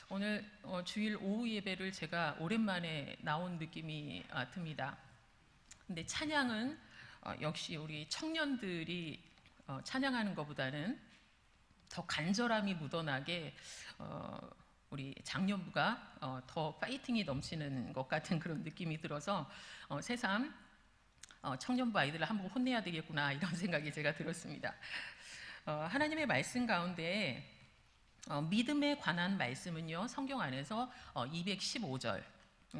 오늘 주일 오후 예배를 제가 오랜만에 나온 느낌이 듭니다. 근데 찬양은 역시 우리 청년들이 찬양하는 것보다는 더 간절함이 묻어나게 우리 장년부가 더 파이팅이 넘치는 것 같은 그런 느낌이 들어서 새삼 청년부 아이들을 한번 혼내야 되겠구나 이런 생각이 제가 들었습니다. 하나님의 말씀 가운데 믿음에 관한 말씀은요, 성경 안에서 215절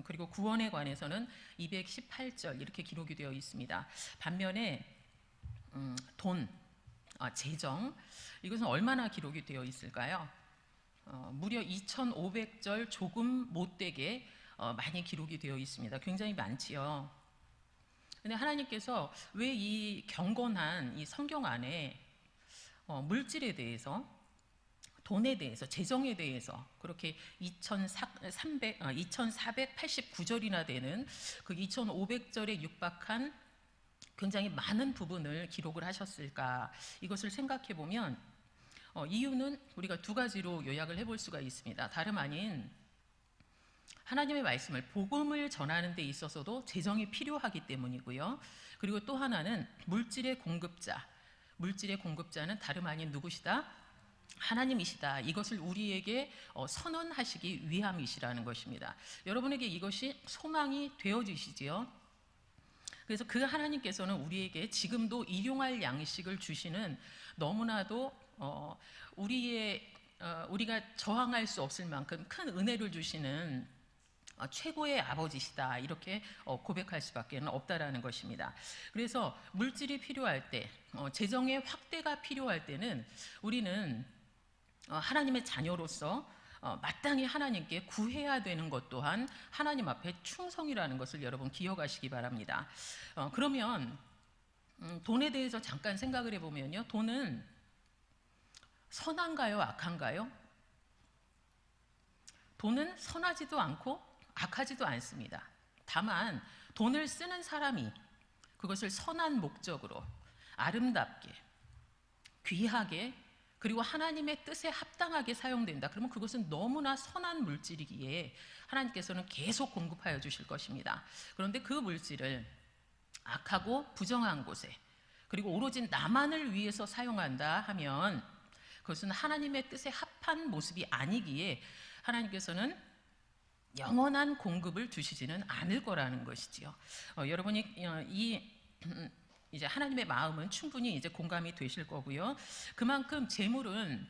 그리고 구원에 관해서는 218절 이렇게 기록이 되어 있습니다. 반면에 돈, 재정, 이것은 얼마나 기록이 되어 있을까요? 무려 2500절 조금 못되게 많이 기록이 되어 있습니다. 굉장히 많지요. 근데 하나님께서 왜 이 경건한 이 성경 안에 물질에 대해서, 돈에 대해서, 재정에 대해서 그렇게 2489절이나 되는 그 2500절에 육박한 굉장히 많은 부분을 기록을 하셨을까? 이것을 생각해 보면 이유는 우리가 두 가지로 요약을 해볼 수가 있습니다. 다름 아닌 하나님의 말씀을, 복음을 전하는 데 있어서도 재정이 필요하기 때문이고요. 그리고 또 하나는 물질의 공급자는 다름 아닌 누구시다? 하나님이시다. 이것을 우리에게 선언하시기 위함이시라는 것입니다. 여러분에게 이것이 소망이 되어지시지요. 그래서 그 하나님께서는 우리에게 지금도 일용할 양식을 주시는, 너무나도 우리가 저항할 수 없을 만큼 큰 은혜를 주시는 최고의 아버지시다, 이렇게 고백할 수밖에 없다라는 것입니다. 그래서 물질이 필요할 때, 재정의 확대가 필요할 때는 우리는 하나님의 자녀로서 마땅히 하나님께 구해야 되는 것 또한 하나님 앞에 충성이라는 것을 여러분 기억하시기 바랍니다. 그러면 돈에 대해서 잠깐 생각을 해보면요, 돈은 선한가요, 악한가요? 돈은 선하지도 않고 악하지도 않습니다. 다만 돈을 쓰는 사람이 그것을 선한 목적으로 아름답게, 귀하게, 그리고 하나님의 뜻에 합당하게 사용된다. 그러면 그것은 너무나 선한 물질이기에 하나님께서는 계속 공급하여 주실 것입니다. 그런데 그 물질을 악하고 부정한 곳에, 그리고 오로지 나만을 위해서 사용한다 하면 그것은 하나님의 뜻에 합한 모습이 아니기에 하나님께서는 영원한 공급을 주시지는 않을 거라는 것이지요. 여러분이 이제 하나님의 마음은 충분히 이제 공감이 되실 거고요. 그만큼 재물은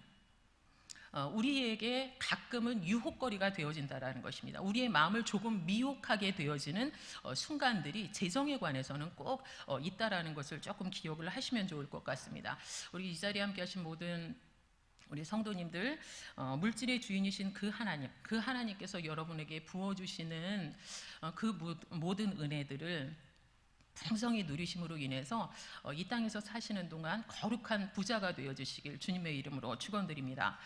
우리에게 가끔은 유혹거리가 되어진다라는 것입니다. 우리의 마음을 조금 미혹하게 되어지는 순간들이 재정에 관해서는 꼭 있다라는 것을 조금 기억을 하시면 좋을 것 같습니다. 우리 이 자리에 함께 하신 모든 우리 성도님들, 물질의 주인이신 그 하나님께서 여러분에게 부어주시는 그 모든 은혜들을 풍성히 누리심으로 인해서 이 땅에서 사시는 동안 거룩한 부자가 되어주시길 주님의 이름으로 축원드립니다.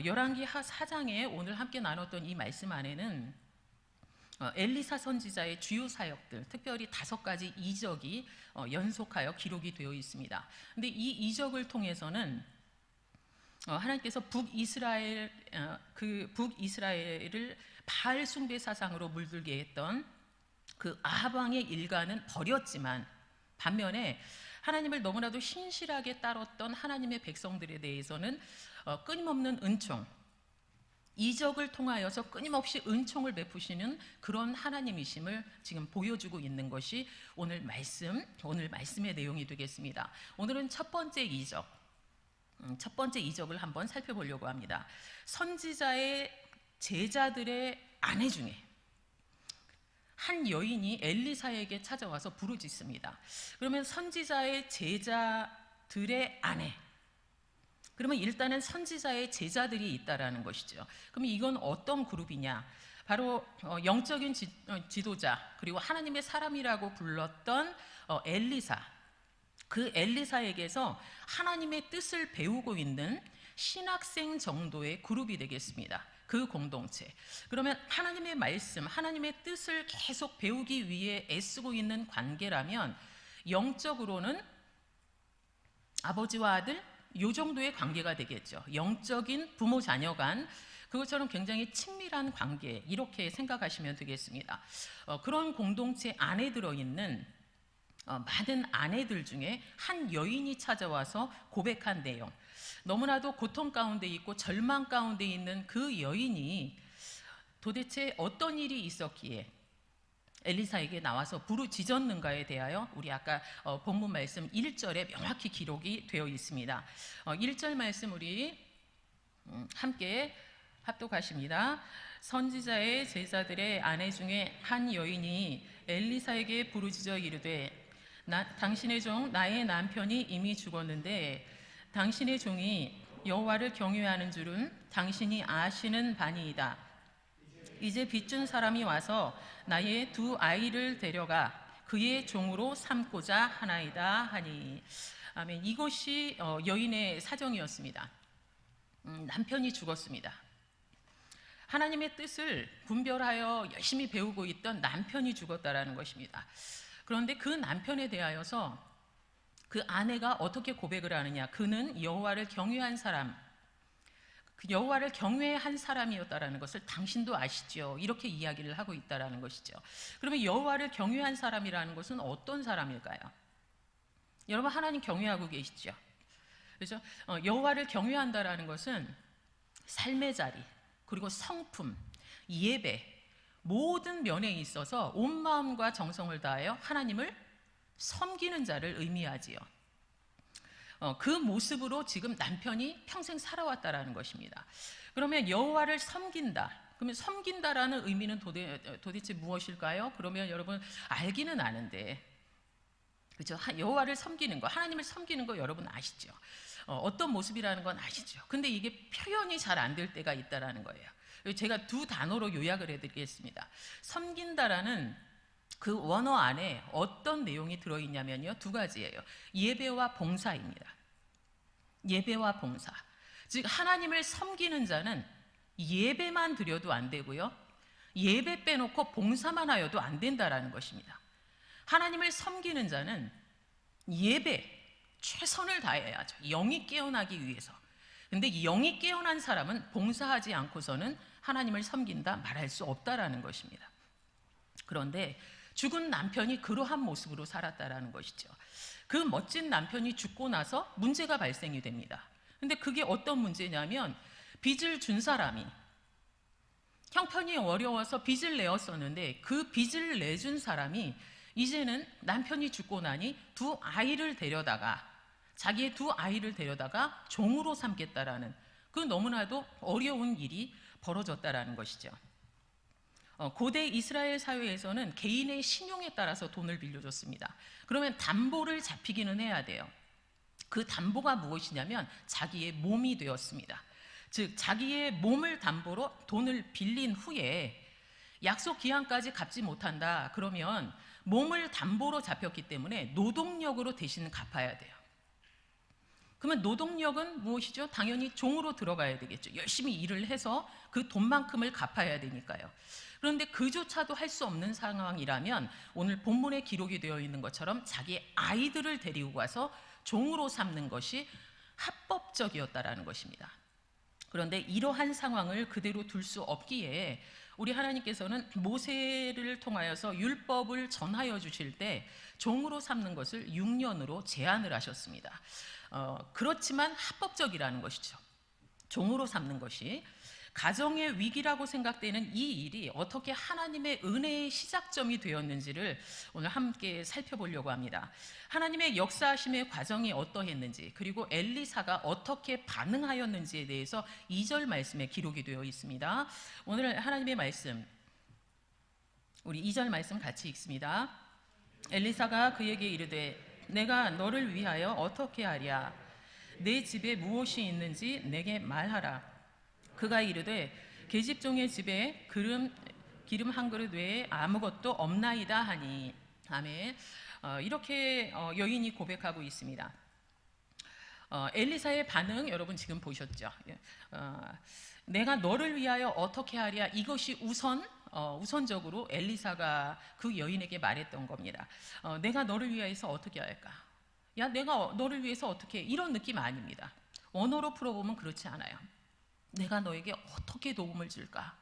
열왕기 하 4장에 오늘 함께 나눴던 이 말씀 안에는 엘리사 선지자의 주요 사역들, 특별히 5가지 이적이 연속하여 기록이 되어 있습니다. 근데 이 이적을 통해서는 하나님께서 북이스라엘을 바알 숭배 사상으로 물들게 했던 그 아합 왕의 일가는 버렸지만, 반면에 하나님을 너무나도 신실하게 따랐던 하나님의 백성들에 대해서는 끊임없는 은총, 이적을 통하여서 끊임없이 은총을 베푸시는 그런 하나님이심을 지금 보여주고 있는 것이 오늘 말씀의 내용이 되겠습니다. 오늘은 첫 번째 이적을 한번 살펴보려고 합니다. 선지자의 제자들의 아내 중에 한 여인이 엘리사에게 찾아와서 부르짖습니다. 그러면 선지자의 제자들의 아내, 그러면 일단은 선지자의 제자들이 있다라는 것이죠. 그럼 이건 어떤 그룹이냐? 바로 영적인 지도자, 그리고 하나님의 사람이라고 불렀던 엘리사, 그 엘리사에게서 하나님의 뜻을 배우고 있는 신학생 정도의 그룹이 되겠습니다. 그 공동체. 그러면 하나님의 말씀, 하나님의 뜻을 계속 배우기 위해 애쓰고 있는 관계라면 영적으로는 아버지와 아들, 요 정도의 관계가 되겠죠. 영적인 부모 자녀 간 그것처럼 굉장히 친밀한 관계, 이렇게 생각하시면 되겠습니다. 그런 공동체 안에 들어있는 많은 아내들 중에 한 여인이 찾아와서 고백한 내용, 너무나도 고통 가운데 있고 절망 가운데 있는 그 여인이 도대체 어떤 일이 있었기에 엘리사에게 나와서 부르짖었는가에 대하여 우리 아까 본문 말씀 1절에 명확히 기록이 되어 있습니다. 1절 말씀 우리 함께 합독하십니다. 선지자의 제자들의 아내 중에 한 여인이 엘리사에게 부르짖어 이르되 당신의 종 나의 남편이 이미 죽었는데 당신의 종이 여호와를 경외하는 줄은 당신이 아시는 바니이다. 이제 빚준 사람이 와서 나의 두 아이를 데려가 그의 종으로 삼고자 하나이다 하니. 아멘. 이것이 여인의 사정이었습니다. 남편이 죽었습니다. 하나님의 뜻을 분별하여 열심히 배우고 있던 남편이 죽었다라는 것입니다. 그런데 그 남편에 대하여서 그 아내가 어떻게 고백을 하느냐. 그는 여호와를 경외한 사람, 여호와를 경외한 사람이었다라는 것을 당신도 아시죠. 이렇게 이야기를 하고 있다라는 것이죠. 그러면 여호와를 경외한 사람이라는 것은 어떤 사람일까요? 여러분, 하나님 경외하고 계시죠. 그래서 여호와를 경외한다라는 것은 삶의 자리, 그리고 성품, 예배, 모든 면에 있어서 온 마음과 정성을 다하여 하나님을 섬기는 자를 의미하지요. 그 모습으로 지금 남편이 평생 살아왔다라는 것입니다. 그러면 여호와를 섬긴다. 그러면 섬긴다라는 의미는 도대체 무엇일까요? 그러면 여러분 알기는 아는데, 그렇죠? 여호와를 섬기는 거, 하나님을 섬기는 거 여러분 아시죠? 어떤 모습이라는 건 아시죠? 근데 이게 표현이 잘 안 될 때가 있다라는 거예요. 제가 두 단어로 요약을 해드리겠습니다. 섬긴다라는 그 원어 안에 어떤 내용이 들어있냐면요, 두 가지예요. 예배와 봉사입니다. 예배와 봉사. 즉 하나님을 섬기는 자는 예배만 드려도 안 되고요, 예배 빼놓고 봉사만 하여도 안 된다라는 것입니다. 하나님을 섬기는 자는 예배 최선을 다해야죠. 영이 깨어나기 위해서. 근데 영이 깨어난 사람은 봉사하지 않고서는 하나님을 섬긴다 말할 수 없다라는 것입니다. 그런데 죽은 남편이 그러한 모습으로 살았다라는 것이죠. 그 멋진 남편이 죽고 나서 문제가 발생이 됩니다. 근데 그게 어떤 문제냐면, 빚을 준 사람이 형편이 어려워서 빚을 내었었는데 그 빚을 내준 사람이 이제는 남편이 죽고 나니 두 아이를 데려다가, 자기의 두 아이를 데려다가 종으로 삼겠다라는 그 너무나도 어려운 일이 벌어졌다라는 것이죠. 고대 이스라엘 사회에서는 개인의 신용에 따라서 돈을 빌려줬습니다. 그러면 담보를 잡히기는 해야 돼요. 그 담보가 무엇이냐면 자기의 몸이 되었습니다. 즉 자기의 몸을 담보로 돈을 빌린 후에 약속 기한까지 갚지 못한다 그러면 몸을 담보로 잡혔기 때문에 노동력으로 대신 갚아야 돼요. 그러면 노동력은 무엇이죠? 당연히 종으로 들어가야 되겠죠. 열심히 일을 해서 그 돈만큼을 갚아야 되니까요. 그런데 그조차도 할 수 없는 상황이라면 오늘 본문에 기록이 되어 있는 것처럼 자기의 아이들을 데리고 가서 종으로 삼는 것이 합법적이었다라는 것입니다. 그런데 이러한 상황을 그대로 둘 수 없기에 우리 하나님께서는 모세를 통하여서 율법을 전하여 주실 때 종으로 삼는 것을 6년으로 제한을 하셨습니다. 그렇지만 합법적이라는 것이죠. 종으로 삼는 것이. 가정의 위기라고 생각되는 이 일이 어떻게 하나님의 은혜의 시작점이 되었는지를 오늘 함께 살펴보려고 합니다. 하나님의 역사하심의 과정이 어떠했는지, 그리고 엘리사가 어떻게 반응하였는지에 대해서 2절 말씀에 기록이 되어 있습니다. 오늘 하나님의 말씀, 우리 2절 말씀 같이 읽습니다. 엘리사가 그에게 이르되 내가 너를 위하여 어떻게 하랴? 내 집에 무엇이 있는지 내게 말하라. 그가 이르되 계집종의 집에 기름 한 그릇 외에 아무것도 없나이다 하니. 아멘. 이렇게 여인이 고백하고 있습니다. 엘리사의 반응 여러분 지금 보셨죠? 내가 너를 위하여 어떻게 하랴, 이것이 우선적으로 엘리사가 그 여인에게 말했던 겁니다. 내가 너를 위해서 어떻게 할까? 야, 내가 너를 위해서 어떻게 해? 이런 느낌 아닙니다. 언어로 풀어보면 그렇지 않아요. 내가 너에게 어떻게 도움을 줄까?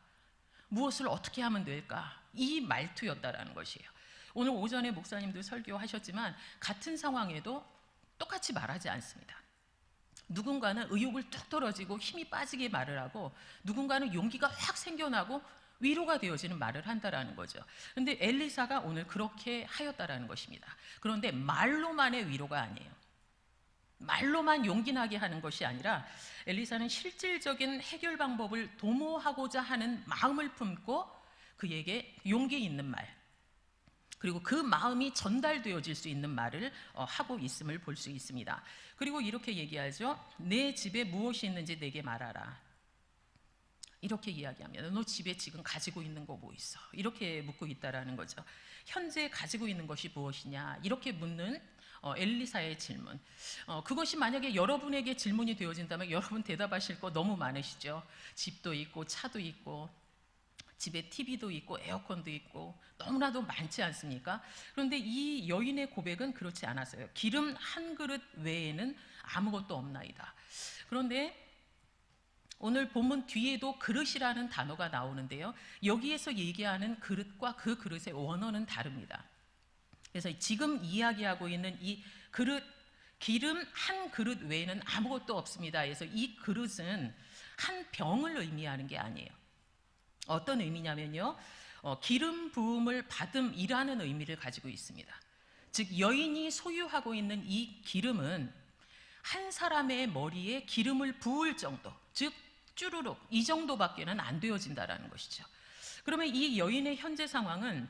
무엇을 어떻게 하면 될까? 이 말투였다라는 것이에요. 오늘 오전에 목사님도 설교하셨지만 같은 상황에도 똑같이 말하지 않습니다. 누군가는 의욕을 뚝 떨어지고 힘이 빠지게 말을 하고, 누군가는 용기가 확 생겨나고 위로가 되어지는 말을 한다라는 거죠. 그런데 엘리사가 오늘 그렇게 하였다라는 것입니다. 그런데 말로만의 위로가 아니에요. 말로만 용기 나게 하는 것이 아니라 엘리사는 실질적인 해결 방법을 도모하고자 하는 마음을 품고 그에게 용기 있는 말, 그리고 그 마음이 전달되어질 수 있는 말을 하고 있음을 볼 수 있습니다. 그리고 이렇게 얘기하죠. 내 집에 무엇이 있는지 내게 말하라. 이렇게 이야기하면 너 집에 지금 가지고 있는 거 뭐 있어? 이렇게 묻고 있다라는 거죠. 현재 가지고 있는 것이 무엇이냐? 이렇게 묻는 엘리사의 질문. 그것이 만약에 여러분에게 질문이 되어진다면 여러분 대답하실 거 너무 많으시죠. 집도 있고 차도 있고 집에 TV도 있고 에어컨도 있고 너무나도 많지 않습니까? 그런데 이 여인의 고백은 그렇지 않았어요. 기름 한 그릇 외에는 아무것도 없나이다. 그런데 오늘 본문 뒤에도 그릇이라는 단어가 나오는데요. 여기에서 얘기하는 그릇과 그 그릇의 원어는 다릅니다. 그래서 지금 이야기하고 있는 이 그릇, 기름 한 그릇 외에는 아무것도 없습니다. 그래서 이 그릇은 한 병을 의미하는 게 아니에요. 어떤 의미냐면요, 기름 부음을 받음이라는 의미를 가지고 있습니다. 즉 여인이 소유하고 있는 이 기름은 한 사람의 머리에 기름을 부을 정도, 즉 쭈루룩 이 정도밖에는 안 되어진다라는 것이죠. 그러면 이 여인의 현재 상황은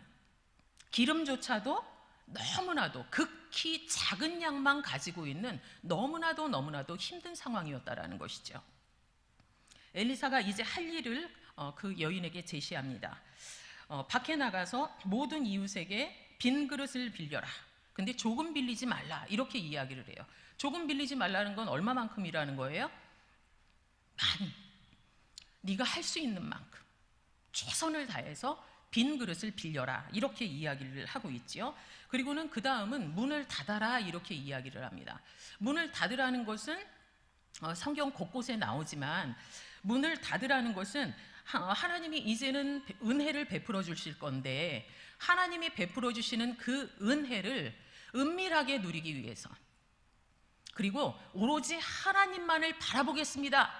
기름조차도 너무나도 극히 작은 양만 가지고 있는 너무나도 힘든 상황이었다라는 것이죠. 엘리사가 이제 할 일을 그 여인에게 제시합니다. 밖에 나가서 모든 이웃에게 빈 그릇을 빌려라. 근데 조금 빌리지 말라. 이렇게 이야기를 해요. 조금 빌리지 말라는 건 얼마만큼이라는 거예요? 많이. 네가 할 수 있는 만큼 최선을 다해서 빈 그릇을 빌려라. 이렇게 이야기를 하고 있죠. 그리고는 그 다음은 문을 닫아라. 이렇게 이야기를 합니다. 문을 닫으라는 것은 성경 곳곳에 나오지만 문을 닫으라는 것은 하나님이 이제는 은혜를 베풀어 주실 건데 하나님이 베풀어 주시는 그 은혜를 은밀하게 누리기 위해서, 그리고 오로지 하나님만을 바라보겠습니다,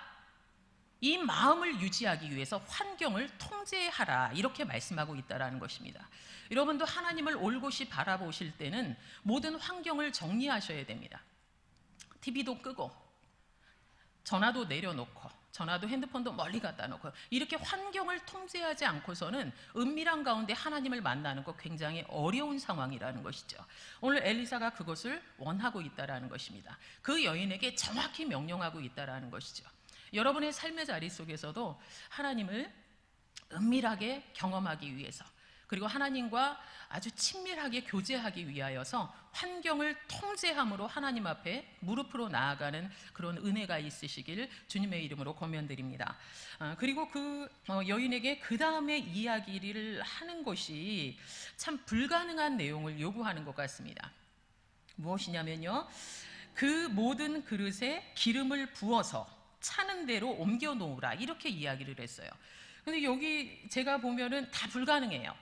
이 마음을 유지하기 위해서 환경을 통제하라. 이렇게 말씀하고 있다는 것입니다. 여러분도 하나님을 올곧이 바라보실 때는 모든 환경을 정리하셔야 됩니다. TV도 끄고 전화도 내려놓고 전화도 핸드폰도 멀리 갖다 놓고 이렇게 환경을 통제하지 않고서는 은밀한 가운데 하나님을 만나는 것 굉장히 어려운 상황이라는 것이죠. 오늘 엘리사가 그것을 원하고 있다는 것입니다. 그 여인에게 정확히 명령하고 있다는 것이죠. 여러분의 삶의 자리 속에서도 하나님을 은밀하게 경험하기 위해서, 그리고 하나님과 아주 친밀하게 교제하기 위하여서 환경을 통제함으로 하나님 앞에 무릎으로 나아가는 그런 은혜가 있으시길 주님의 이름으로 권면드립니다. 그리고 그 여인에게 그 다음에 이야기를 하는 것이 참 불가능한 내용을 요구하는 것 같습니다. 무엇이냐면요, 그 모든 그릇에 기름을 부어서 차는 대로 옮겨 놓으라. 이렇게 이야기를 했어요. 근데 여기 제가 보면은 다 불가능해요.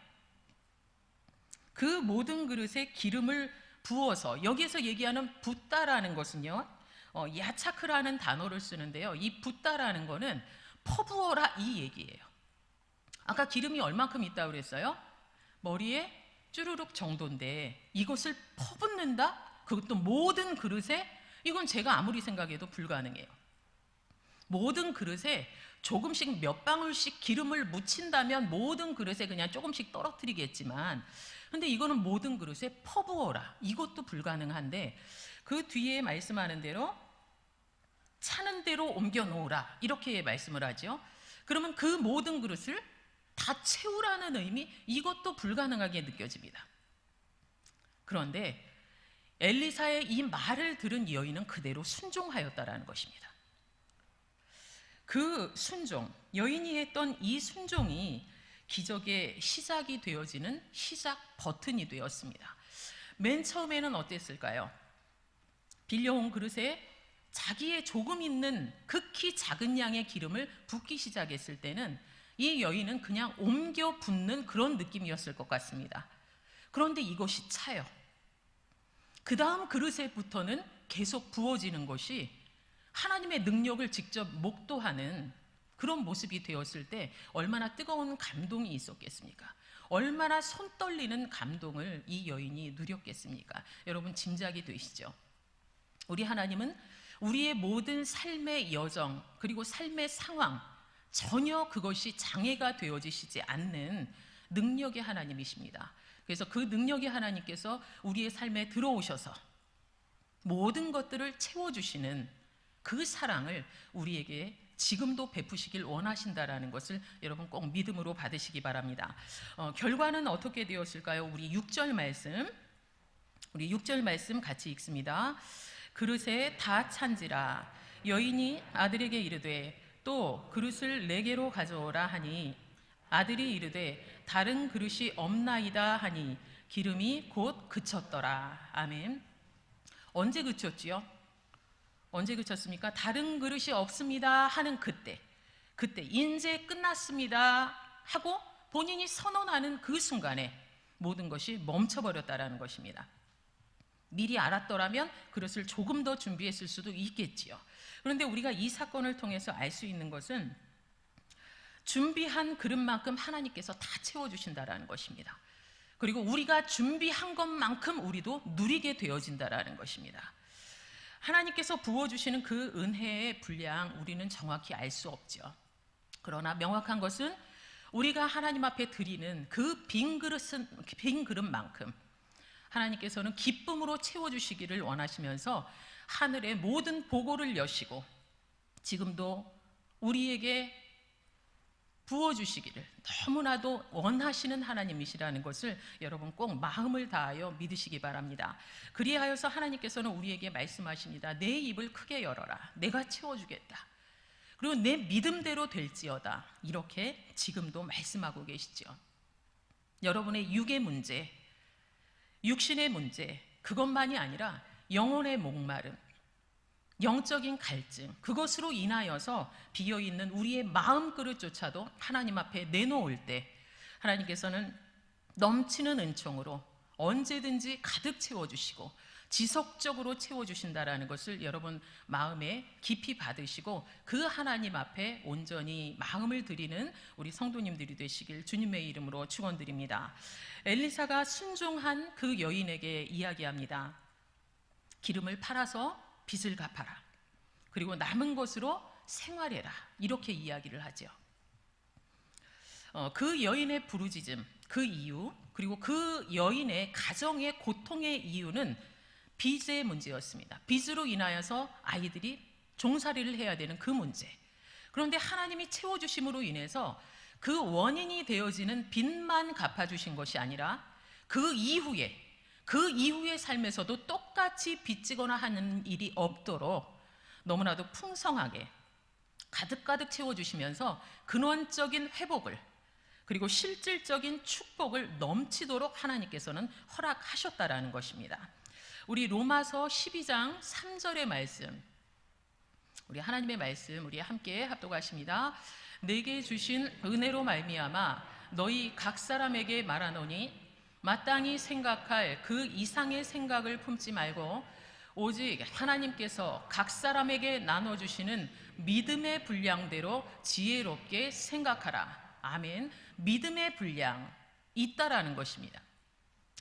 그 모든 그릇에 기름을 부어서, 여기에서 얘기하는 붓다라는 것은요, 야차크라는 단어를 쓰는데요, 이 붓다라는 거는 퍼부어라 이 얘기예요. 아까 기름이 얼만큼 있다고 그랬어요? 머리에 쭈루룩 정도인데 이것을 퍼붓는다? 그것도 모든 그릇에? 이건 제가 아무리 생각해도 불가능해요. 모든 그릇에 조금씩 몇 방울씩 기름을 묻힌다면 모든 그릇에 그냥 조금씩 떨어뜨리겠지만, 근데 이거는 모든 그릇에 퍼부어라. 이것도 불가능한데 그 뒤에 말씀하는 대로 차는 대로 옮겨 놓으라. 이렇게 말씀을 하죠. 그러면 그 모든 그릇을 다 채우라는 의미, 이것도 불가능하게 느껴집니다. 그런데 엘리사의 이 말을 들은 여인은 그대로 순종하였다라는 것입니다. 그 순종, 여인이 했던 이 순종이 기적의 시작이 되어지는 시작 버튼이 되었습니다. 맨 처음에는 어땠을까요? 빌려온 그릇에 자기의 조금 있는 극히 작은 양의 기름을 붓기 시작했을 때는 이 여인은 그냥 옮겨 붓는 그런 느낌이었을 것 같습니다. 그런데 이것이 차요. 그 다음 그릇에부터는 계속 부어지는 것이 하나님의 능력을 직접 목도하는 그런 모습이 되었을 때 얼마나 뜨거운 감동이 있었겠습니까? 얼마나 손 떨리는 감동을 이 여인이 누렸겠습니까? 여러분 짐작이 되시죠? 우리 하나님은 우리의 모든 삶의 여정 그리고 삶의 상황 전혀 그것이 장애가 되어지시지 않는 능력의 하나님이십니다. 그래서 그 능력의 하나님께서 우리의 삶에 들어오셔서 모든 것들을 채워주시는 그 사랑을 우리에게 지금도 베푸시길 원하신다라는 것을 여러분 꼭 믿음으로 받으시기 바랍니다. 결과는 어떻게 되었을까요? 우리 6절 말씀 같이 읽습니다. 그릇에 다 찬지라. 여인이 아들에게 이르되 또 그릇을 내게로 가져오라 하니 아들이 이르되 다른 그릇이 없나이다 하니 기름이 곧 그쳤더라. 아멘. 언제 그쳤지요? 언제 그쳤습니까? 다른 그릇이 없습니다 하는 그때 이제 끝났습니다 하고 본인이 선언하는 그 순간에 모든 것이 멈춰버렸다라는 것입니다. 미리 알았더라면 그릇을 조금 더 준비했을 수도 있겠지요. 그런데 우리가 이 사건을 통해서 알 수 있는 것은 준비한 그릇만큼 하나님께서 다 채워주신다라는 것입니다. 그리고 우리가 준비한 것만큼 우리도 누리게 되어진다라는 것입니다. 하나님께서 부어주시는 그 은혜의 분량 우리는 정확히 알 수 없죠. 그러나 명확한 것은 우리가 하나님 앞에 드리는 그 빈 그릇만큼 하나님께서는 기쁨으로 채워주시기를 원하시면서 하늘의 모든 보고를 여시고 지금도 우리에게 부어주시기를 너무나도 원하시는 하나님이시라는 것을 여러분 꼭 마음을 다하여 믿으시기 바랍니다. 그리하여서 하나님께서는 우리에게 말씀하십니다. 내 입을 크게 열어라. 내가 채워주겠다. 그리고 내 믿음대로 될지어다. 이렇게 지금도 말씀하고 계시죠. 여러분의 육의 문제, 육신의 문제, 그것만이 아니라 영혼의 목마름, 영적인 갈증, 그것으로 인하여서 비어있는 우리의 마음 그릇조차도 하나님 앞에 내놓을 때 하나님께서는 넘치는 은총으로 언제든지 가득 채워주시고 지속적으로 채워주신다라는 것을 여러분 마음에 깊이 받으시고 그 하나님 앞에 온전히 마음을 드리는 우리 성도님들이 되시길 주님의 이름으로 축원드립니다. 엘리사가 순종한 그 여인에게 이야기합니다. 기름을 팔아서 빚을 갚아라. 그리고 남은 것으로 생활해라. 이렇게 이야기를 하죠. 그 여인의 부르짖음, 그 이유, 그리고 그 여인의 가정의 고통의 이유는 빚의 문제였습니다. 빚으로 인하여서 아이들이 종살이를 해야 되는 그 문제. 그런데 하나님이 채워주심으로 인해서 그 원인이 되어지는 빚만 갚아주신 것이 아니라 그 이후의 삶에서도 똑같이 빚지거나 하는 일이 없도록 너무나도 풍성하게 가득가득 채워주시면서 근원적인 회복을 그리고 실질적인 축복을 넘치도록 하나님께서는 허락하셨다라는 것입니다. 우리 로마서 12장 3절의 말씀, 우리 하나님의 말씀 우리 함께 합독하십니다. 내게 주신 은혜로 말미암아 너희 각 사람에게 말하노니 마땅히 생각할 그 이상의 생각을 품지 말고 오직 하나님께서 각 사람에게 나눠주시는 믿음의 분량대로 지혜롭게 생각하라. 아멘. 믿음의 분량 있다라는 것입니다.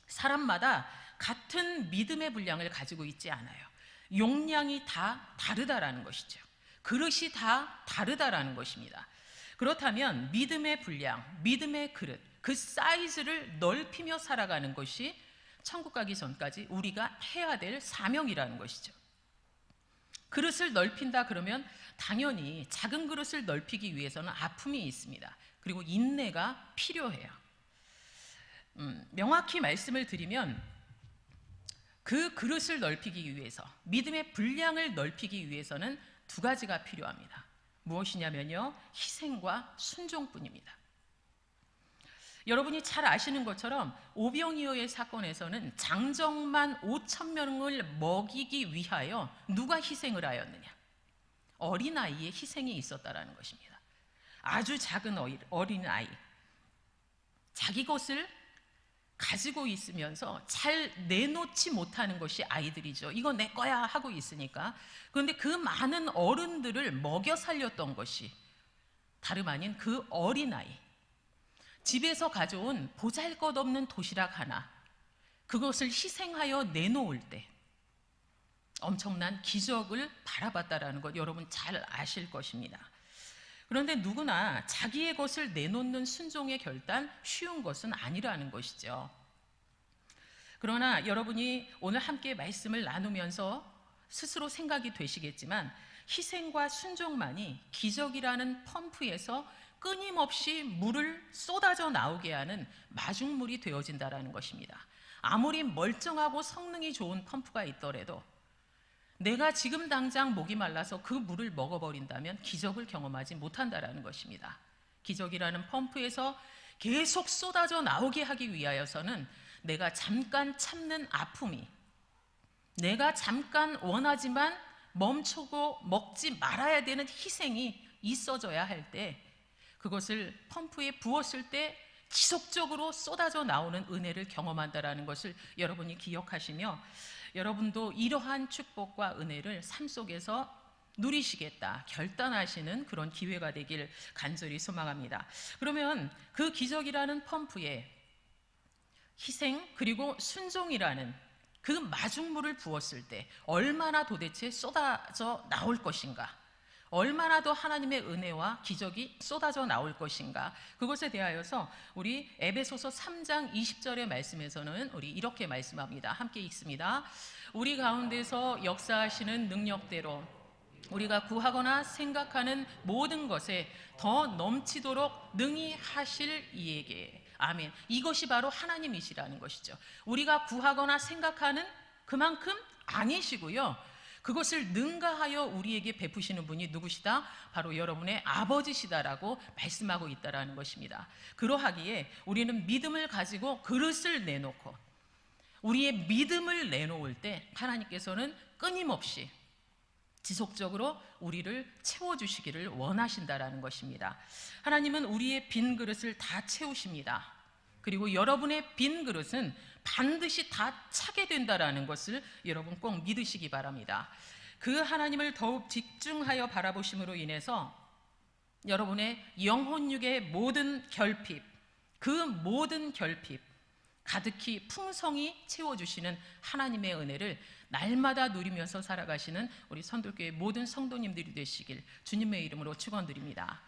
사람마다 같은 믿음의 분량을 가지고 있지 않아요. 용량이 다 다르다라는 것이죠. 그릇이 다 다르다라는 것입니다. 그렇다면 믿음의 분량, 믿음의 그릇, 그 사이즈를 넓히며 살아가는 것이 천국 가기 전까지 우리가 해야 될 사명이라는 것이죠. 그릇을 넓힌다 그러면 당연히 작은 그릇을 넓히기 위해서는 아픔이 있습니다. 그리고 인내가 필요해요. 명확히 말씀을 드리면 그 그릇을 넓히기 위해서, 믿음의 분량을 넓히기 위해서는 두 가지가 필요합니다. 무엇이냐면요, 희생과 순종뿐입니다. 여러분이 잘 아시는 것처럼 오병이어의 사건에서는 장정만 5천 명을 먹이기 위하여 누가 희생을 하였느냐? 어린아이의 희생이 있었다라는 것입니다. 아주 작은 어린아이, 자기 것을 가지고 있으면서 잘 내놓지 못하는 것이 아이들이죠. 이거 내 거야 하고 있으니까. 그런데 그 많은 어른들을 먹여 살렸던 것이 다름 아닌 그 어린아이, 집에서 가져온 보잘것없는 도시락 하나, 그것을 희생하여 내놓을 때 엄청난 기적을 바라봤다라는 것 여러분 잘 아실 것입니다. 그런데 누구나 자기의 것을 내놓는 순종의 결단 쉬운 것은 아니라는 것이죠. 그러나 여러분이 오늘 함께 말씀을 나누면서 스스로 생각이 되시겠지만 희생과 순종만이 기적이라는 펌프에서 끊임없이 물을 쏟아져 나오게 하는 마중물이 되어진다는 것입니다. 아무리 멀쩡하고 성능이 좋은 펌프가 있더라도 내가 지금 당장 목이 말라서 그 물을 먹어버린다면 기적을 경험하지 못한다는 것입니다. 기적이라는 펌프에서 계속 쏟아져 나오게 하기 위하여서는 내가 잠깐 참는 아픔이, 내가 잠깐 원하지만 멈추고 먹지 말아야 되는 희생이 있어져야 할 때, 그것을 펌프에 부었을 때 지속적으로 쏟아져 나오는 은혜를 경험한다는 것을 여러분이 기억하시며, 여러분도 이러한 축복과 은혜를 삶 속에서 누리시겠다 결단하시는 그런 기회가 되길 간절히 소망합니다. 그러면 그 기적이라는 펌프에 희생 그리고 순종이라는 그 마중물을 부었을 때 얼마나 도대체 쏟아져 나올 것인가, 얼마나 더 하나님의 은혜와 기적이 쏟아져 나올 것인가, 그것에 대하여서 우리 에베소서 3장 20절의 말씀에서는 우리 이렇게 말씀합니다. 함께 읽습니다. 우리 가운데서 역사하시는 능력대로 우리가 구하거나 생각하는 모든 것에 더 넘치도록 능히 하실 이에게. 아멘. 이것이 바로 하나님이시라는 것이죠. 우리가 구하거나 생각하는 그만큼 아니시고요, 그것을 능가하여 우리에게 베푸시는 분이 누구시다? 바로 여러분의 아버지시다라고 말씀하고 있다라는 것입니다. 그러하기에 우리는 믿음을 가지고 그릇을 내놓고 우리의 믿음을 내놓을 때 하나님께서는 끊임없이 지속적으로 우리를 채워주시기를 원하신다라는 것입니다. 하나님은 우리의 빈 그릇을 다 채우십니다. 그리고 여러분의 빈 그릇은 반드시 다 차게 된다라는 것을 여러분 꼭 믿으시기 바랍니다. 그 하나님을 더욱 집중하여 바라보심으로 인해서 여러분의 영혼육의 모든 결핍, 그 모든 결핍 가득히 풍성히 채워주시는 하나님의 은혜를 날마다 누리면서 살아가시는 우리 선돌교회 모든 성도님들이 되시길 주님의 이름으로 축원드립니다.